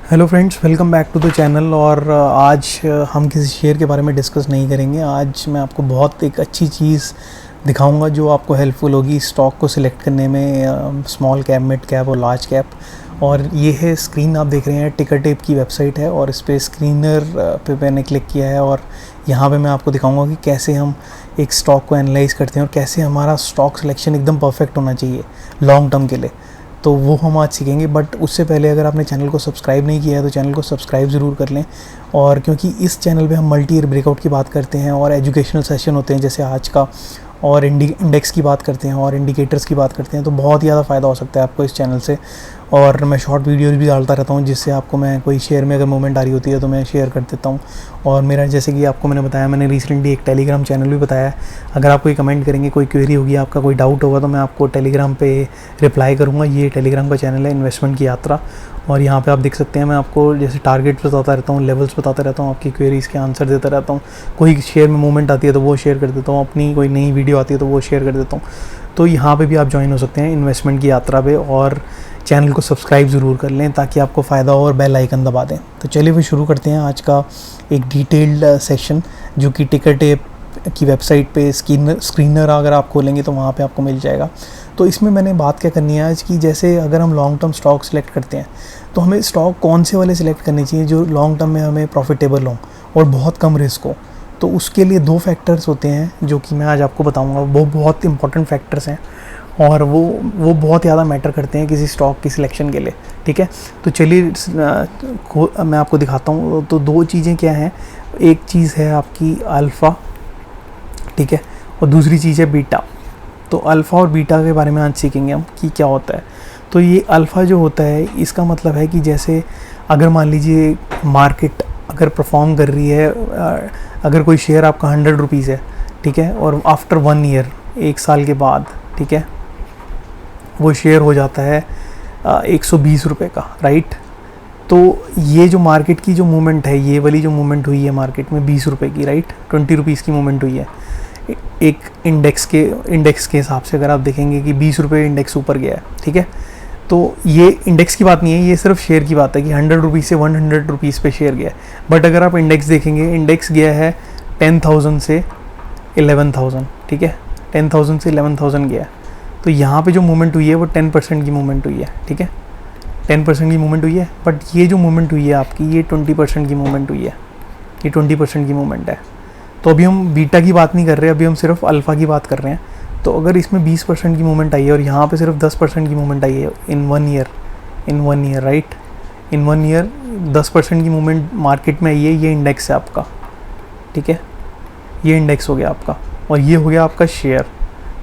Hello friends, welcome back to the channel. और आज हम किसी शेयर के बारे में डिस्कस नहीं करेंगे। आज मैं आपको बहुत एक अच्छी चीज़ दिखाऊंगा जो आपको हेल्पफुल होगी स्टॉक को सिलेक्ट करने में, स्मॉल कैप, मिड कैप और लार्ज कैप। और ये है स्क्रीन आप देख रहे हैं, टिकर टेप की वेबसाइट है और इस पर स्क्रीनर पे मैंने क्लिक किया है और यहाँ पे मैं आपको दिखाऊंगा कि कैसे हम एक स्टॉक को एनालाइज करते हैं और कैसे हमारा स्टॉक सिलेक्शन एकदम परफेक्ट होना चाहिए लॉन्ग टर्म के लिए। तो वो हम आज सीखेंगे। बट उससे पहले अगर आपने चैनल को सब्सक्राइब नहीं किया है तो चैनल को सब्सक्राइब ज़रूर कर लें। और क्योंकि इस चैनल पे हम मल्टी ईयर ब्रेकआउट की बात करते हैं और एजुकेशनल सेशन होते हैं जैसे आज का, और इंडेक्स की बात करते हैं और इंडिकेटर्स की बात करते हैं, तो बहुत ही ज़्यादा फ़ायदा हो सकता है आपको इस चैनल से। और मैं शॉर्ट वीडियोज़ भी डालता रहता हूँ जिससे आपको मैं कोई शेयर में अगर मूवमेंट आ रही होती है तो मैं शेयर कर देता हूँ। और मेरा जैसे कि आपको मैंने बताया, मैंने रिसेंटली एक टेलीग्राम चैनल भी बताया है। अगर आप कोई कमेंट करेंगे, कोई क्वेरी होगी, आपका कोई डाउट होगा तो मैं आपको टेलीग्राम पे रिप्लाई करूँगा। ये टेलीग्राम का चैनल है इन्वेस्टमेंट की यात्रा। और यहाँ पे आप देख सकते हैं मैं आपको जैसे टारगेट बताता रहता हूँ, लेवल्स बताता रहता हूँ, आपकी क्वेरीज़ के आंसर देता रहता हूँ। कोई शेयर में मूवमेंट आती है तो वो शेयर कर देता हूँ, अपनी कोई नई वीडियो आती है तो वो शेयर कर देता हूँ। तो यहाँ पे भी आप ज्वाइन हो सकते हैं इन्वेस्टमेंट की यात्रा पे, और चैनल को सब्सक्राइब ज़रूर कर लें ताकि आपको फ़ायदा हो और बेल आइकन दबा दें। तो चलिए फिर शुरू करते हैं आज का एक डिटेल्ड सेशन जो कि टिकर टेप की वेबसाइट पे स्क्रीनर अगर आप खोलेंगे तो वहाँ पे आपको मिल जाएगा। तो इसमें मैंने बात क्या करनी है आज की, जैसे अगर हम लॉन्ग टर्म स्टॉक सिलेक्ट करते हैं तो हमें स्टॉक कौन से वाले सिलेक्ट करने चाहिए जो लॉन्ग टर्म में हमें प्रॉफिटेबल हों और बहुत कम रिस्क हो। तो उसके लिए दो फैक्टर्स होते हैं जो कि मैं आज आपको बताऊंगा। वो बहुत इंपॉर्टेंट फैक्टर्स हैं और वो बहुत ज़्यादा मैटर करते हैं किसी स्टॉक की सिलेक्शन के लिए। ठीक है, तो चलिए मैं आपको दिखाता हूँ। तो दो चीज़ें क्या हैं, एक चीज़ है आपकी अल्फ़ा, ठीक है, और दूसरी चीज़ है बीटा। तो अल्फ़ा और बीटा के बारे में आज सीखेंगे हम कि क्या होता है। तो ये अल्फ़ा जो होता है इसका मतलब है कि जैसे अगर मान लीजिए मार्केट अगर परफॉर्म कर रही है, अगर कोई शेयर आपका 100 रुपीज़ है, ठीक है, और आफ्टर 1 ईयर, 1 साल के बाद, ठीक है, वो शेयर हो जाता है 120 रुपये का, राइट। तो ये जो मार्केट की जो मूवमेंट है, ये वाली जो मूवमेंट हुई है मार्केट में 20 रुपये की, राइट, 20 रुपीज़ की मूवमेंट हुई है एक इंडेक्स के हिसाब से। अगर आप देखेंगे कि 20 रुपये इंडेक्स ऊपर गया है, ठीक है, तो ये इंडेक्स की बात नहीं है, ये सिर्फ शेयर की बात है कि 100 रुपीज़ से 100 रुपीज़ पे शेयर गया है। बट अगर आप इंडेक्स देखेंगे, इंडेक्स गया है 10,000 से 11,000, ठीक है, 10,000 से 11,000 गया है। तो यहाँ पे जो मूवमेंट हुई है वो 10% की मूवमेंट हुई है, ठीक है, 10% की मूवमेंट हुई है। बट ये जो मूवमेंट हुई है आपकी, ये 20% की मूवमेंट हुई है, ये 20% की मूवमेंट है। तो अभी हम बीटा की बात नहीं कर रहे, अभी हम सिर्फ अल्फ़ा की बात कर रहे हैं। तो अगर इसमें 20% की मूवमेंट आई है और यहाँ पे सिर्फ 10% की मूवमेंट आई है in one year, right, in 1 year 10% की मूवमेंट मार्केट में आई है, ये इंडेक्स है आपका, ठीक है, ये इंडेक्स हो गया आपका, और ये हो गया आपका शेयर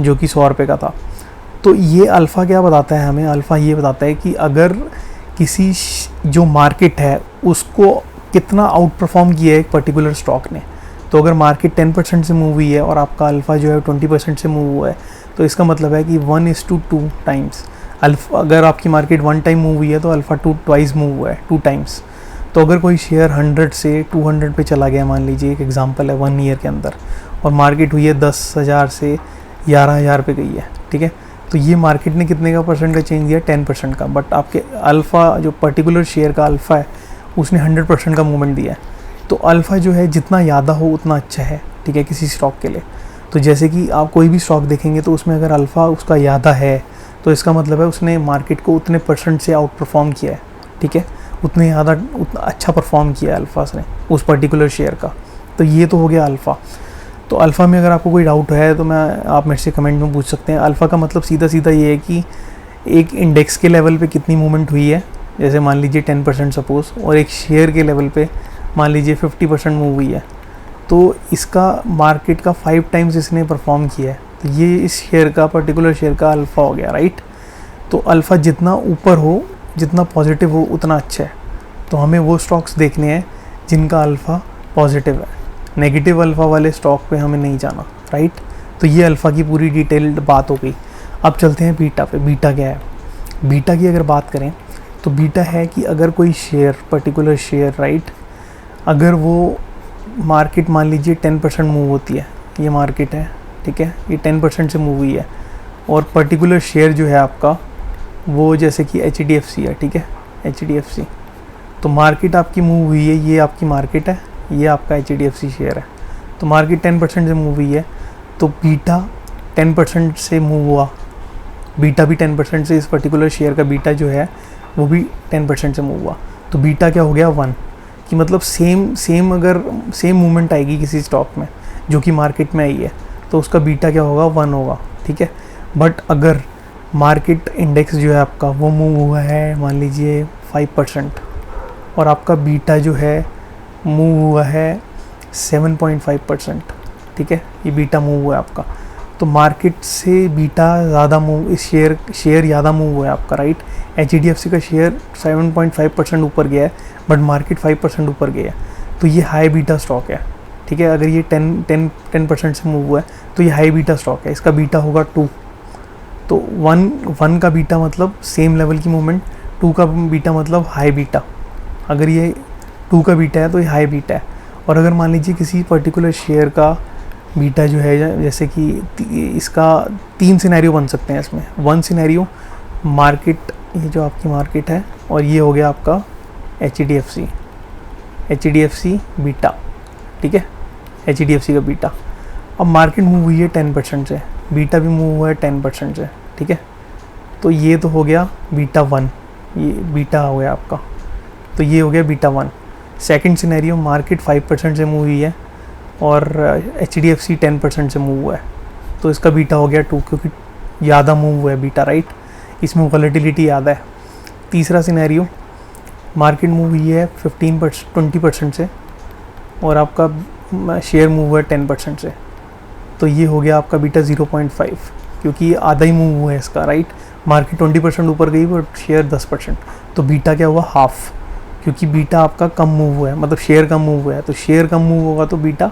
जो कि 100 रुपये का था। तो ये अल्फ़ा क्या बताता है हमें, अल्फ़ा ये बताता है कि अगर किसी जो मार्केट है उसको कितना आउट परफॉर्म किया है एक पर्टिकुलर स्टॉक ने। तो अगर मार्केट 10% से मूव हुई है और आपका अल्फ़ा जो है 20% से मूव हुआ है, तो इसका मतलब है कि 1:2 टाइम्स अल्फ़ा। अगर आपकी मार्केट 1 टाइम मूव हुई है तो अल्फ़ा 2 टाइम्स मूव हुआ है, 2 टाइम्स। तो अगर कोई शेयर 100 से 200 पे चला गया, मान लीजिए एक एग्जांपल है 1 ईयर के अंदर, और मार्केट हुई है 10,000 से 11,000 पे गई है, ठीक है, तो ये मार्केट ने कितने का परसेंट का चेंज दिया, 10% का। बट आपके अल्फ़ा जो पर्टिकुलर शेयर का अल्फ़ा है उसने 100% का मूवमेंट दिया है। तो अल्फ़ा जो है जितना ज़्यादा हो उतना अच्छा है, ठीक है, किसी स्टॉक के लिए। तो जैसे कि आप कोई भी स्टॉक देखेंगे तो उसमें अगर अल्फ़ा उसका ज़्यादा है तो इसका मतलब है उसने मार्केट को उतने % से आउट परफॉर्म किया है, ठीक है, उतना अच्छा परफॉर्म किया है अल्फ़ा ने उस पर्टिकुलर शेयर का। तो ये तो हो गया अल्फ़ा। तो अल्फ़ा में अगर आपको कोई डाउट है तो आप मेरे से कमेंट में पूछ सकते हैं। अल्फ़ा का मतलब सीधा सीधा ये है कि एक इंडेक्स के लेवल पे कितनी मूवमेंट हुई है, जैसे मान लीजिए 10% सपोज़, और एक शेयर के लेवल पे मान लीजिए 50% मूव हुई है, तो इसका मार्केट का 5 टाइम्स इसने परफॉर्म किया है। तो ये इस शेयर का, पर्टिकुलर शेयर का अल्फ़ा हो गया, राइट। तो अल्फ़ा जितना ऊपर हो, जितना पॉजिटिव हो उतना अच्छा है। तो हमें वो स्टॉक्स देखने हैं जिनका अल्फ़ा पॉजिटिव है, नेगेटिव अल्फ़ा वाले स्टॉक पे हमें नहीं जाना, राइट। तो ये अल्फ़ा की पूरी डिटेल्ड बात हो गई। अब चलते हैं बीटा पे। बीटा क्या है? बीटा की अगर बात करें तो बीटा है कि अगर कोई शेयर, पर्टिकुलर शेयर, राइट, अगर वो मार्केट मान लीजिए 10% मूव होती है, ये मार्केट है, ठीक है, ये 10% से मूव हुई है, और पर्टिकुलर शेयर जो है आपका वो जैसे कि HDFC है, ठीक है, HDFC, तो मार्केट आपकी मूव हुई है, ये आपकी मार्केट है, ये आपका HDFC शेयर है। तो मार्केट 10% से मूव हुई है, तो बीटा 10% से मूव हुआ, बीटा भी 10% से, इस पर्टिकुलर शेयर का बीटा जो है वो भी 10% से मूव हुआ। तो बीटा क्या हो गया 1, कि मतलब सेम अगर सेम मूवमेंट आएगी किसी स्टॉक में जो कि मार्केट में आई है तो उसका बीटा क्या होगा 1 होगा, ठीक है। बट अगर मार्केट इंडेक्स जो है आपका वो मूव हुआ है मान लीजिए 5% और आपका बीटा जो है मूव हुआ है 7.5%, ठीक है, ये बीटा मूव हुआ है आपका, तो मार्केट से बीटा ज़्यादा मूव, इस शेयर ज़्यादा मूव हुआ है आपका, राइट। HDFC का शेयर 7.5% ऊपर गया है बट मार्केट 5% ऊपर गया है, तो ये हाई बीटा स्टॉक है, ठीक है। अगर ये 10% से मूव हुआ है तो ये हाई बीटा स्टॉक है, इसका बीटा होगा 2। तो 1 का बीटा मतलब सेम लेवल की मूवमेंट, 2 का बीटा मतलब हाई बीटा। अगर ये 2 का बीटा है तो ये हाई बीटा है। और अगर मान लीजिए किसी पर्टिकुलर शेयर का बीटा जो है, जैसे कि इसका 3 सिनेरियो बन सकते हैं इसमें। 1 सिनेरियो मार्केट, ये जो आपकी मार्केट है, और ये हो गया आपका HDFC बीटा, ठीक है, HDFC का बीटा। अब मार्केट मूव हुई है 10% से, बीटा भी मूव हुआ है 10% से, ठीक है। तो ये तो हो गया बीटा 1, ये बीटा हो गया आपका, तो ये हो गया बीटा 1। सेकंड सिनेरियो मार्केट 5% से मूव हुई है और HDFC 10% से मूव हुआ है, तो इसका बीटा हो गया 2, क्योंकि ज़्यादा मूव हुआ है बीटा, राइट, इसमें वॉलेटिलिटी ज़्यादा है। तीसरा सिनेरियो मार्केट मूव हुई है 20% से और आपका शेयर मूव हुआ है 10% से, तो ये हो गया आपका बीटा 0.5, क्योंकि ये आधा ही मूव हुआ है इसका, राइट। मार्केट 20% ऊपर गई और शेयर 10%, तो बीटा क्या हुआ हाफ, क्योंकि बीटा आपका कम मूव हुआ है, मतलब शेयर कम मूव हुआ है, तो शेयर कम मूव होगा तो बीटा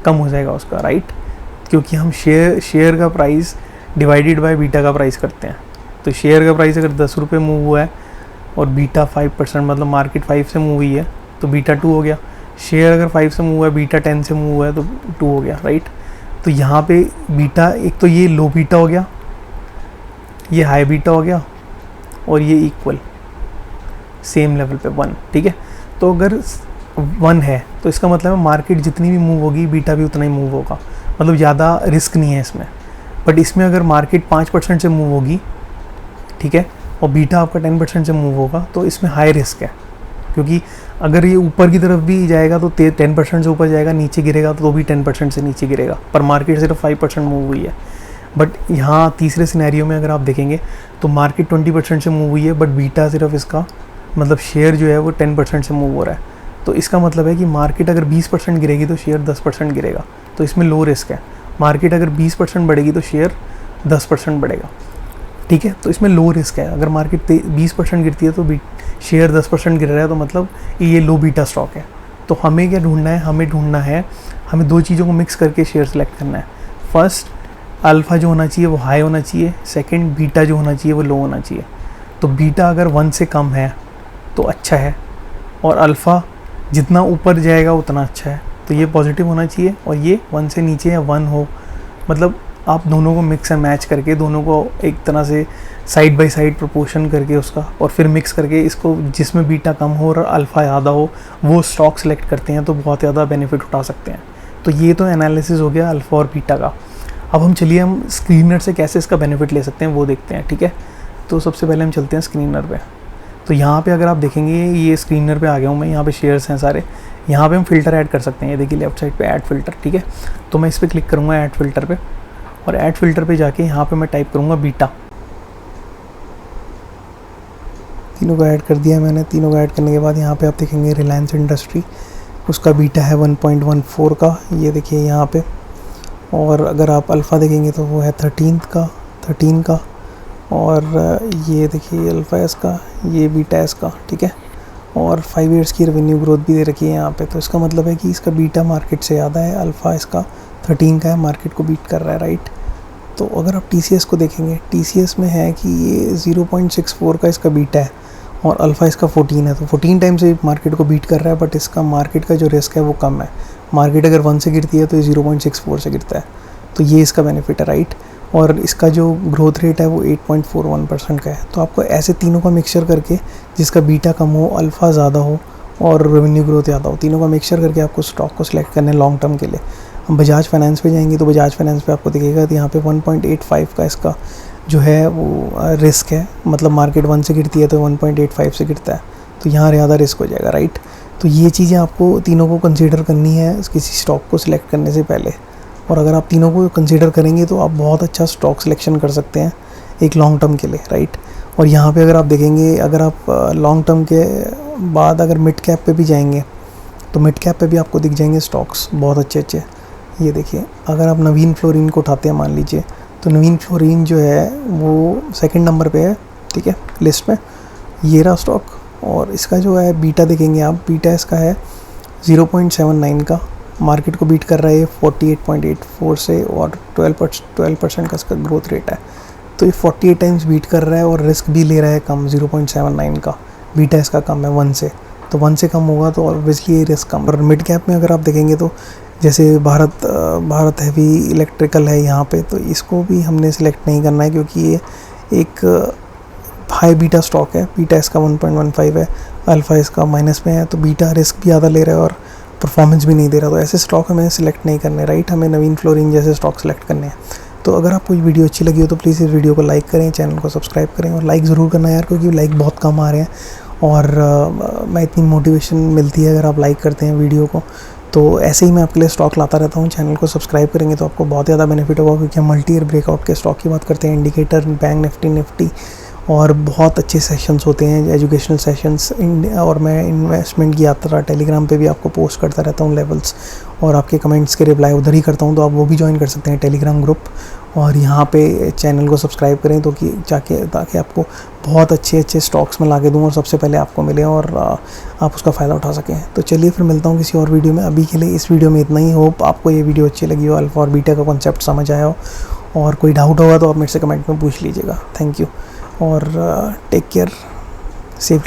कम हो जाएगा उसका, राइट, क्योंकि हम शेयर का प्राइस डिवाइडेड बाय बीटा का प्राइस करते हैं। तो शेयर का प्राइस अगर 10 रुपये मूव हुआ है और बीटा 5%, मतलब मार्केट 5 से मूव हुई है तो बीटा 2 हो गया। शेयर अगर 5 से मूव हुआ है, बीटा 10 से मूव हुआ है तो 2 हो गया, राइट। तो यहाँ पे बीटा, एक तो ये लो बीटा हो गया, ये हाई बीटा हो गया, और ये इक्वल सेम लेवल पे 1, ठीक है। तो अगर 1 है तो इसका मतलब है मार्केट जितनी भी मूव होगी बीटा भी उतना ही मूव होगा, मतलब ज़्यादा रिस्क नहीं है इसमें। बट इसमें अगर मार्केट 5% से मूव होगी, ठीक है, और बीटा आपका 10% से मूव होगा, तो इसमें हाई रिस्क है, क्योंकि अगर ये ऊपर की तरफ भी जाएगा तो 10% से ऊपर जाएगा, नीचे गिरेगा तो भी 10% से नीचे गिरेगा, पर मार्केट सिर्फ 5% मूव हुई है। बट यहाँ तीसरे सिनेरियो में अगर आप देखेंगे तो मार्केट 20% से मूव हुई है बट बीटा सिर्फ इसका, मतलब शेयर जो है वो 10% से मूव हो रहा है, तो इसका मतलब है कि मार्केट अगर 20% गिरेगी तो शेयर 10% गिरेगा, तो इसमें लो रिस्क है। मार्केट अगर 20% बढ़ेगी तो शेयर 10% बढ़ेगा, ठीक है, तो इसमें लो रिस्क है। अगर मार्केट 20% गिरती है तो शेयर 10% गिर रहा है, तो मतलब ये लो बीटा स्टॉक है। तो हमें क्या ढूंढना है, हमें 2 चीज़ों को मिक्स करके शेयर सेलेक्ट करना है। फर्स्ट, अल्फ़ा जो होना चाहिए वो हाई होना चाहिए, सेकंड बीटा जो होना चाहिए वो लो होना चाहिए। तो बीटा अगर 1 से कम है तो अच्छा है, और अल्फ़ा जितना ऊपर जाएगा उतना अच्छा है, तो ये पॉजिटिव होना चाहिए, और ये 1 से नीचे या 1 हो, मतलब आप दोनों को मिक्स एंड मैच करके, दोनों को एक तरह से साइड बाय साइड प्रोपोर्शन करके उसका, और फिर मिक्स करके इसको जिसमें बीटा कम हो और अल्फ़ा ज़्यादा हो वो स्टॉक सेलेक्ट करते हैं, तो बहुत ज़्यादा बेनिफिट उठा सकते हैं। तो ये तो एनालिसिस हो गया अल्फ़ा और बीटा का। अब हम चलिए हम स्क्रीनर से कैसे इसका बेनिफिट ले सकते हैं वो देखते हैं, ठीक है। तो सबसे पहले हम चलते हैं स्क्रीनर पे। तो यहाँ पे अगर आप देखेंगे ये स्क्रीनर पे आ गया हूँ मैं, यहाँ पे शेयर्स हैं सारे, यहाँ पे हम फ़िल्टर ऐड कर सकते हैं। ये देखिए लेफ्ट साइड पे ऐड फ़िल्टर, ठीक है। तो मैं इस पर क्लिक करूँगा ऐड फ़िल्टर पे, और ऐड फ़िल्टर पे जाके यहाँ पे मैं टाइप करूँगा बीटा। तीनों को ऐड कर दिया मैंने। तीनों को ऐड करने के बाद यहाँ पे आप देखेंगे रिलायंस इंडस्ट्री, उसका बीटा है 1.14 का, ये देखिए यहाँ पे। और अगर आप अल्फ़ा देखेंगे तो वो है 13 का, और ये देखिए अल्फ़ा इसका, ये बीटा इसका, ठीक है। और 5 ईयर्स की रेवेन्यू ग्रोथ भी दे रखी है यहाँ पे, तो इसका मतलब है कि इसका बीटा मार्केट से ज़्यादा है। अल्फ़ा इसका 13 का है, मार्केट को बीट कर रहा है, राइट। तो अगर आप TCS को देखेंगे, TCS में है कि ये 0.64 का इसका बीटा है और अल्फ़ा इसका 14 है, तो 14 टाइम से मार्केट को बीट कर रहा है, बट इसका मार्केट का जो रिस्क है वो कम है। मार्केट अगर 1 से गिरती है तो ये 0.64 से गिरता है, तो ये इसका बेनिफिट है, राइट। और इसका जो ग्रोथ रेट है वो 8.41% का है। तो आपको ऐसे तीनों का मिक्सचर करके, जिसका बीटा कम हो, अल्फ़ा ज़्यादा हो और रेवेन्यू ग्रोथ ज़्यादा हो, तीनों का मिक्सचर करके आपको स्टॉक को सिलेक्ट करना है लॉन्ग टर्म के लिए। हम बजाज फाइनेंस पे जाएंगे तो बजाज फाइनेंस पे आपको दिखेगा तो यहाँ पे 1.85 का इसका जो है वो रिस्क है, मतलब मार्केट 1 से गिरती है तो 1.85 से गिरता है, तो यहाँ ज़्यादा रिस्क हो जाएगा, राइट। तो ये चीज़ें आपको तीनों को कंसीडर करनी है किसी स्टॉक को सिलेक्ट करने से पहले, और अगर आप तीनों को कंसीडर करेंगे तो आप बहुत अच्छा स्टॉक सिलेक्शन कर सकते हैं एक लॉन्ग टर्म के लिए, राइट। और यहाँ पे अगर आप देखेंगे, अगर आप लॉन्ग टर्म के बाद अगर मिड कैप पे भी जाएंगे तो मिड कैप पे भी आपको दिख जाएंगे स्टॉक्स बहुत अच्छे अच्छे। ये देखिए, अगर आप नवीन फ्लोरिन को उठाते हैं मान लीजिए, तो नवीन फ्लोरिन जो है वो सेकंड नंबर पे है, ठीक है, लिस्ट में, ये रहा स्टॉक। और इसका जो है बीटा देखेंगे आप, बीटा इसका है 0.79 का, मार्केट को बीट कर रहा है 48.84 से, और 12% का इसका ग्रोथ रेट है। तो ये 48 टाइम्स बीट कर रहा है और रिस्क भी ले रहा है कम, 0.79 का बीटा इसका कम है 1 से, तो 1 से कम होगा तो ऑब्वियसली ये रिस्क कम। और मिड कैप में अगर आप देखेंगे तो जैसे भारत हैवी इलेक्ट्रिकल है यहाँ पे, तो इसको भी हमने सिलेक्ट नहीं करना है क्योंकि ये एक हाई बीटा स्टॉक है, बीटा इसका 1.15 है, अल्फ़ा इसका माइनस में है, तो बीटा रिस्क भी ज़्यादा ले रहा है और परफॉर्मेंस भी नहीं दे रहा, तो ऐसे स्टॉक हमें सिलेक्ट नहीं करने, राइट। हमें नवीन फ्लोरिन जैसे स्टॉक सेलेक्ट करने हैं। तो अगर आपको ये वीडियो अच्छी लगी हो तो प्लीज़ इस वीडियो को लाइक करें, चैनल को सब्सक्राइब करें, और लाइक ज़रूर करना यार, क्योंकि लाइक बहुत कम आ रहे हैं और मैं इतनी मोटिवेशन मिलती है अगर आप लाइक करते हैं वीडियो को। तो ऐसे ही मैं आपके लिए स्टॉक लाता रहता हूँ। चैनल को सब्सक्राइब करेंगे तो आपको बहुत ज़्यादा बेनिफिट होगा, क्योंकि हम मल्टी ईयर ब्रेकआउट के स्टॉक की बात करते हैं, इंडिकेटर, बैंक निफ्टी, और बहुत अच्छे सेशंस होते हैं, एजुकेशनल सेशंस। और मैं इन्वेस्टमेंट की यात्रा टेलीग्राम पे भी आपको पोस्ट करता रहता हूँ लेवल्स, और आपके कमेंट्स के रिप्लाई उधर ही करता हूँ, तो आप वो भी ज्वाइन कर सकते हैं टेलीग्राम ग्रुप। और यहाँ पे चैनल को सब्सक्राइब करें तो कि ताकि आपको बहुत अच्छे स्टॉक्स में ला के दूँ और सबसे पहले आपको मिले और आप उसका फ़ायदा उठा सकें। तो चलिए फिर मिलता हूँ किसी और वीडियो में। अभी के लिए इस वीडियो में इतना ही। होप आपको ये वीडियो अच्छी लगी हो, अल्फ़ा और बीटा का कॉन्सेप्ट समझ आया हो, और कोई डाउट होगा तो आप मेरे से कमेंट में पूछ लीजिएगा। थैंक यू और टेक केयर, सेफ।